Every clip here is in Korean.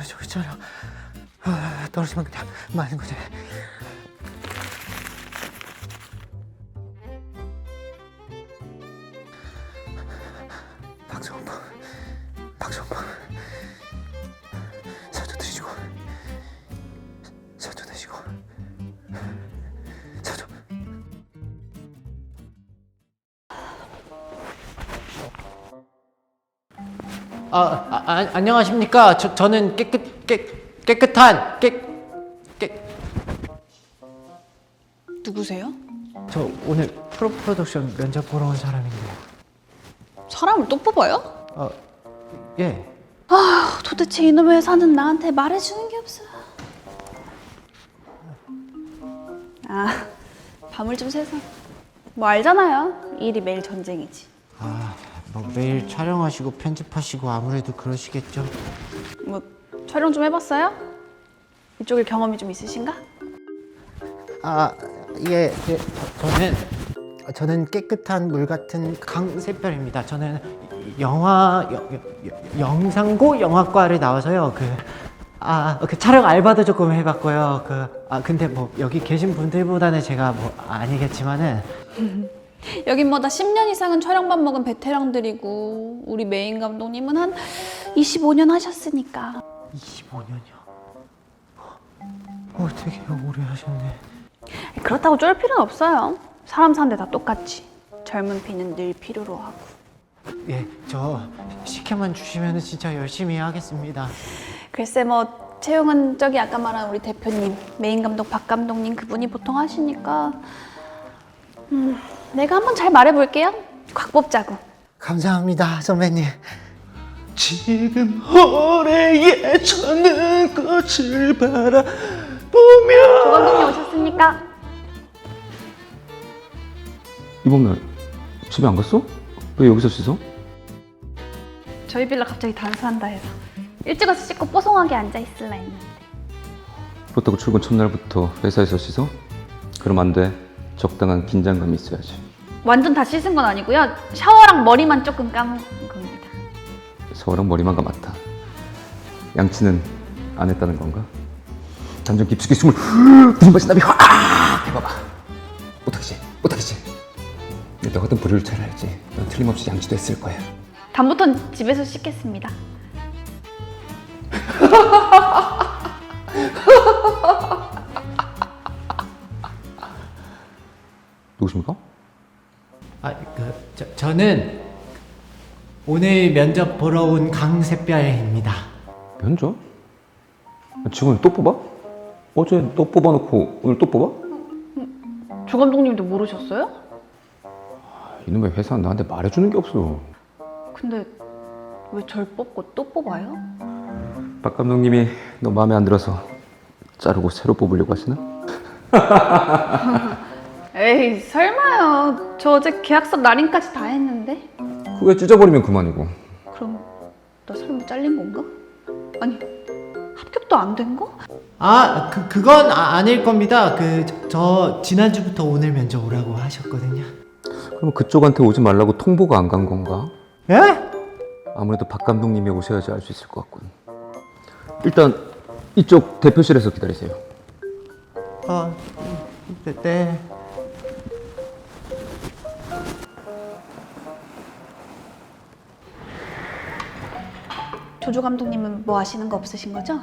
저기 있잖아. 떨어지면 그냥 맞는 거지. 박수 오빠. 사조 드시고. 사조. 안녕하십니까. 저는 깨끗한 누구세요? 저 오늘 프로덕션 면접 보러 온 사람인데요. 사람을 또 뽑아요? 예. 도대체 이놈의 회사는 나한테 말해주는 게 없어. 밤을 좀 새서. 뭐 알잖아요. 일이 매일 전쟁이지. 뭐 매일 촬영하시고 편집하시고 아무래도 그러시겠죠. 뭐 촬영 좀 해봤어요? 이쪽에 경험이 좀 있으신가? 예. 저는 깨끗한 물 같은 강세별입니다. 저는 영상고 영화과를 나와서요. 그 촬영 알바도 조금 해봤고요. 근데 뭐 여기 계신 분들보다는 제가 뭐 아니겠지만은 여긴 뭐 다 10년 이상은 촬영밥 먹은 베테랑들이고 우리 메인 감독님은 한 25년 하셨으니까. 25년이요. 되게 오래 하셨네. 그렇다고 쫄 필요는 없어요. 사람 사는데 다 똑같지. 젊은 피는 늘 필요로 하고. 예, 저 시켜만 주시면 진짜 열심히 하겠습니다. 글쎄 뭐 채용은 저기 아까 말한 우리 대표님, 메인 감독 박 감독님 그분이 보통 하시니까 내가 한번 잘 말해볼게요. 곽 뽑자고. 감사합니다, 선배님. 지금 호래에 젖는 꽃을 바라보며. 조 감독님 오셨습니까? 이번 날 집에 안 갔어? 왜 여기서 씻어? 저희 빌라 갑자기 단수한다 해서 일찍 와서 씻고 뽀송하게 앉아있을라 했는데. 그렇다고 출근 첫날부터 회사에서 씻어? 그럼 안 돼. 적당한 긴장감이 있어야지. 완전 다 씻은 건 아니고요. 샤워랑 머리만 조금 감은 겁니다. 샤워랑 머리만 감았다. 양치는 안 했다는 건가? 잠깐 깊숙이 숨을 들이마신 다음에 확 해봐봐. 어떡하지? 너 같은 부류를 잘 알지. 넌 틀림없이 양치도 했을 거야. 다음부턴 집에서 씻겠습니다. 누구십니까? 저는 오늘 면접 보러 온 강세별입니다. 면접? 직원을 또 뽑아? 어제 또 뽑아놓고 오늘 또 뽑아? 조 감독님도 모르셨어요? 이놈의 회사는 나한테 말해주는 게 없어. 근데 왜 절 뽑고 또 뽑아요? 박 감독님이 너 마음에 안 들어서 자르고 새로 뽑으려고 하시나? 에이 설마요. 저 어제 계약서 날인까지 다 했는데. 그게 찢어버리면 그만이고. 그럼 나 설마 잘린 건가? 아니 합격도 안 된 거? 그건 아닐 겁니다. 저 지난주부터 오늘 면접 오라고 하셨거든요. 그럼 그쪽한테 오지 말라고 통보가 안 간 건가? 예? 아무래도 박 감독님이 오셔야지 알 수 있을 것 같군. 일단 이쪽 대표실에서 기다리세요. 네. 조조 감독님은 뭐 아시는 거 없으신 거죠?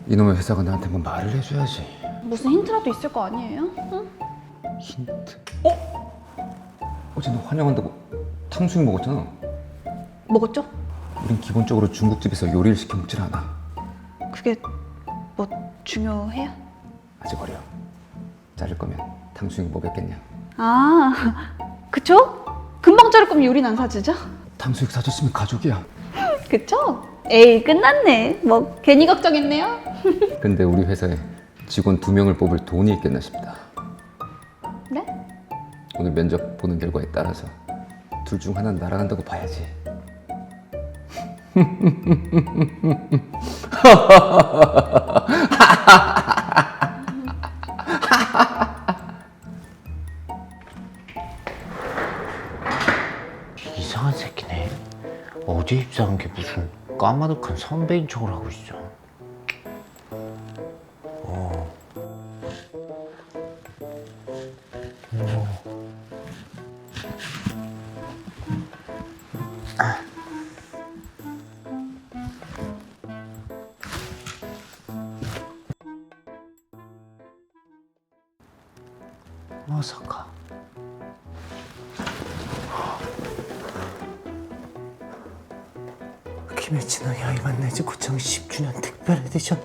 이놈의 회사가 나한테 뭐 말을 해줘야지. 무슨 힌트라도 있을 거 아니에요? 응? 힌트. 어제 너 환영한다고 탕수육 먹었잖아. 먹었죠? 우린 기본적으로 중국집에서 요리를 시켜 먹질 않아. 그게 뭐 중요해요? 아직 어려. 자를 거면 탕수육 먹였겠냐. 그쵸? 금방 자를 거면 요리는 안 사주죠? 탕수육 사줬으면 가족이야. 그쵸? 에이 끝났네. 뭐 괜히 걱정했네요. 근데 우리 회사에 직원 2명을 뽑을 돈이 있겠나 싶다. 네? 오늘 면접 보는 결과에 따라서 둘 중 하나는 날아간다고 봐야지. 이상한 새끼네. 어디 입사한 게 무슨 까마득한 선배인 척을 하고 있어. 마사카. 키메치노 야이반 네즈코창 10주년 특별 에디션.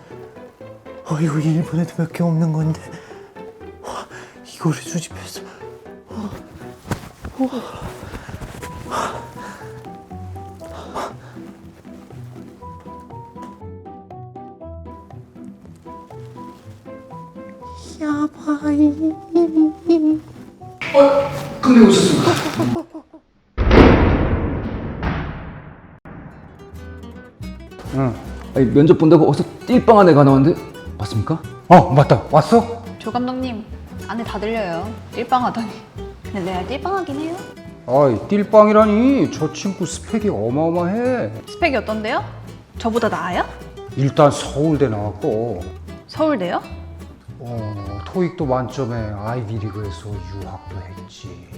이거 일본에도 몇 개 없는 건데 이거를 수집해서 야바이. 근데 오셨습니다. 응. 아니, 면접 본다고 어서 띨빵 안에 가 나왔는데 맞습니까? 맞다. 왔어? 조 감독님 안에 다 들려요. 띨빵하더니. 근데 내가 띨빵하긴 해요. 아이, 띨빵이라니. 저 친구 스펙이 어마어마해. 스펙이 어떤데요? 저보다 나아요? 일단 서울대 나왔고, 서울대요? 토익도 만점에 아이비리그에서 유학도 했지.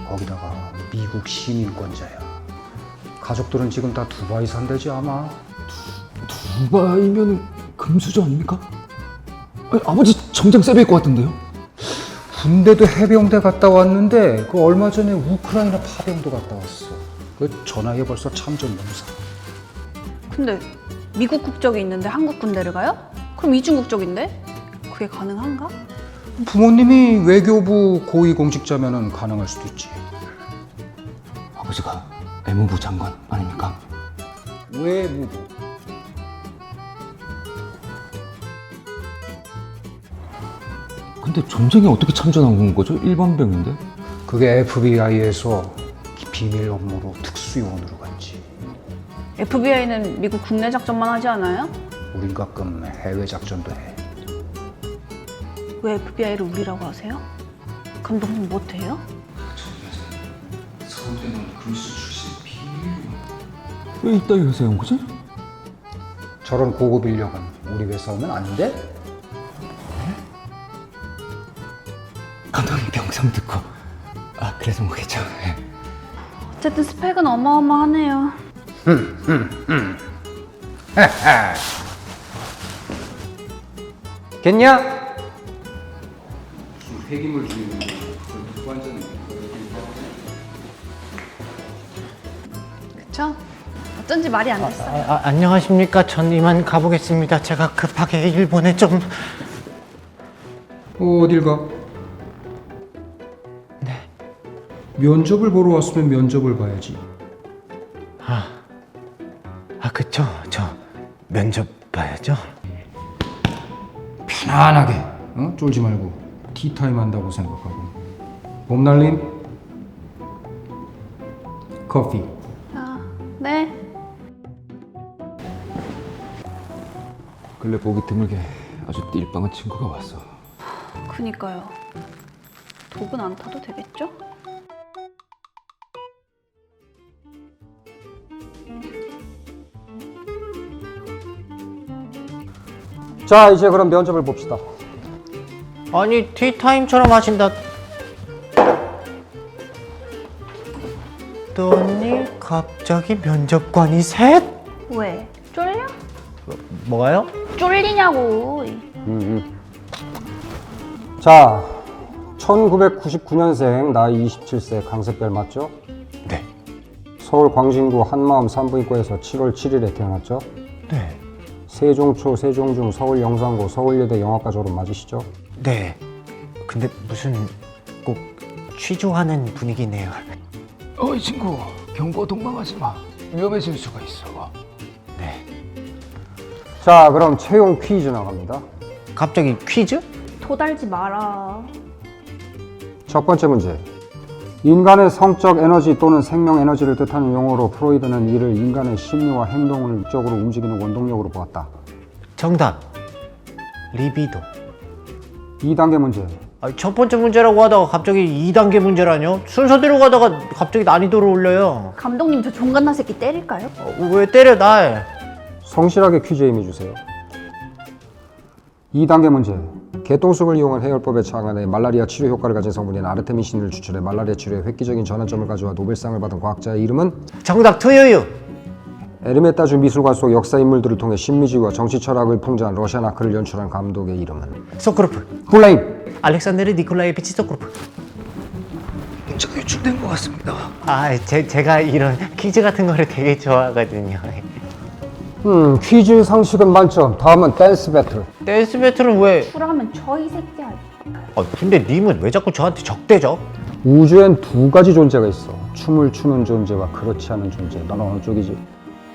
거기다가 미국 시민권자야. 가족들은 지금 다 두바이 산대지 아마. 두바이면 금수저 아닙니까? 아니, 아버지 정장 세배일 것 같은데요? 군대도 해병대 갔다 왔는데 그 얼마 전에 우크라이나 파병도 갔다 왔어. 그 전화에 벌써 참전 용사. 근데 미국 국적이 있는데 한국 군대를 가요? 그럼 이중 국적인데? 그게 가능한가? 부모님이 외교부 고위공직자면은 가능할 수도 있지. 아버지가 외무부 장관 아닙니까? 외무부. 근데 전쟁에 어떻게 참전한 거죠? 일반병인데? 그게 FBI에서 비밀 업무로 특수요원으로 갔지. FBI는 미국 국내 작전만 하지 않아요? 우린 가끔 해외 작전도 해. 왜 FBI를 우리라고 하세요? 감독님 못해요? 서울대는 금수 출신 비밀. 왜 이따위 회사에 온 거지? 저런 고급 인력은 우리 회사 오면 안 돼? 감독님 병상 듣고 그래서 뭐겠죠. 네. 어쨌든 스펙은 어마어마하네요. 겠냐? 폐기물 주의 완전 그쵸? 어쩐지 말이 안 됐어요. 안녕하십니까. 전 이만 가보겠습니다. 제가 급하게 일본에 좀. 어딜 가? 네. 면접을 보러 왔으면 면접을 봐야지. 그쵸. 저 면접 봐야죠. 편안하게, 쫄지 말고 티타임 한다고 생각하고. 봄날림 커피. 네. 근래 보기 드물게 아주 띨빵한 친구가 왔어. 그니까요. 독은 안 타도 되겠죠? 자, 이제 그럼 면접을 봅시다. 아니 티타임처럼 하신다. 더니 갑자기 면접관이 셋? 왜? 쫄려? 뭐가요? 쫄리냐고. 자, 1999년생 나이 27세 강세별 맞죠? 네. 서울 광진구 한마음 산부인과에서 7월 7일에 태어났죠? 네. 세종초, 세종중, 서울 영산고, 서울여대 영화과 졸업 맞으시죠? 네. 근데 무슨 꼭 취조하는 분위기네요. 어이 친구, 경고 동방하지 마. 위험해질 수가 있어. 네. 자, 그럼 채용 퀴즈 나갑니다. 갑자기 퀴즈? 도달지 마라. 첫 번째 문제. 인간의 성적 에너지 또는 생명 에너지를 뜻하는 용어로 프로이드는 이를 인간의 심리와 행동을 목적으로 움직이는 원동력으로 보았다. 정답. 리비도. 2단계 문제. 첫 번째 문제라고 하다가 갑자기 2단계 문제라뇨? 순서대로 가다가 갑자기 난이도를 올려요. 감독님 저 종갓나 새끼 때릴까요? 왜 때려 날? 성실하게 퀴즈에 임해주세요. 2단계 문제. 개똥쑥을 이용한 해열법에 착안해 말라리아 치료 효과를 가진 성분인 아르테미신을 추출해 말라리아 치료에 획기적인 전환점을 가져와 노벨상을 받은 과학자의 이름은? 정답 투유유. 에르메타주 미술관 속 역사 인물들을 통해 신미지와 정치 철학을 풍자한 러시안 아크를 연출한 감독의 이름은? 소크로프. 폴레임. 알렉산드르 니콜라이비치 소크로프. 문제가 유출된 것 같습니다. 제가 이런 퀴즈 같은 거를 되게 좋아하거든요. 퀴즈 상식은 만점. 다음은 댄스 배틀. 댄스 배틀은 왜? 쿨하면 저이 새끼야. 근데 님은 왜 자꾸 저한테 적대죠? 우주엔 두 가지 존재가 있어. 춤을 추는 존재와 그렇지 않은 존재. 너는 어느 쪽이지?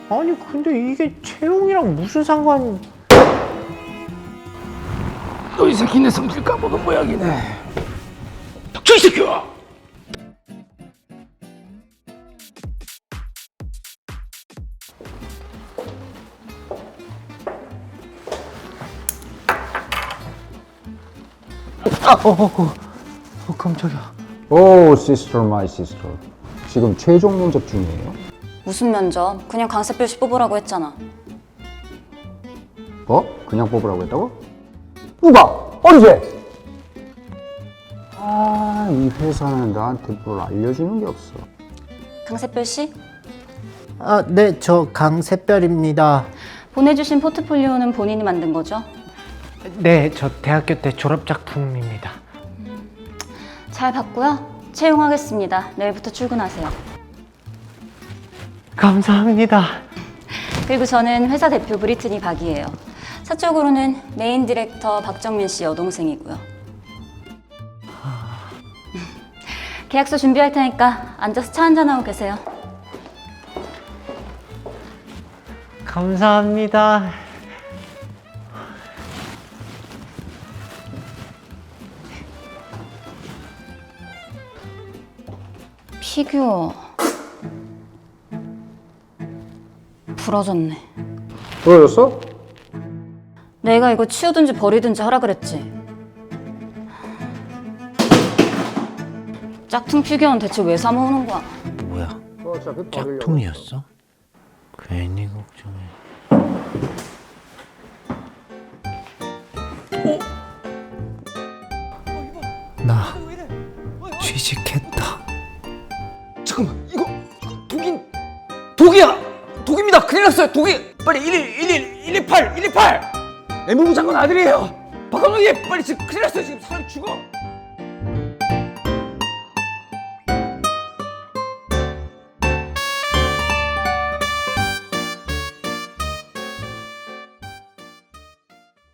아니 근데 이게 채용이랑 무슨 상관? 너 이 새끼 내 성질 까먹은 모양이네. 닥쳐 이 새끼야! 깜짝이야. 오, 시스터 마이 시스터. 지금 최종 면접 중이에요? 무슨 면접? 그냥 강세별씨 뽑으라고 했잖아. 그냥 뽑으라고 했다고? 누가? 어디지? 이 회사는 나한테 뭘 알려주는 게 없어. 강세별씨? 네, 저 강샛별입니다. 보내주신 포트폴리오는 본인이 만든 거죠? 네, 저 대학교 때 졸업 작품입니다. 잘 봤고요. 채용하겠습니다. 내일부터 출근하세요. 감사합니다. 그리고 저는 회사 대표 브리트니 박이에요. 사적으로는 메인 디렉터 박정민 씨 여동생이고요. 계약서 준비할 테니까 앉아서 차 한잔하고 계세요. 감사합니다. 피규어 부러졌네. 보여줬어? 내가 이거 치우든지 버리든지 하라 그랬지. 짝퉁 피규어는 대체 왜 사 모으는 거야? 뭐야? 어차피 버리려고. 짝퉁이었어? 괜히 걱정해. 나 취직했다. 잠깐만 이거 독이야! 독입니다! 큰일 났어요 독이! 빨리 118! 애물고 장관 아들이에요! 박 감독님 빨리 지금 큰일 났어요 지금 사람 죽어!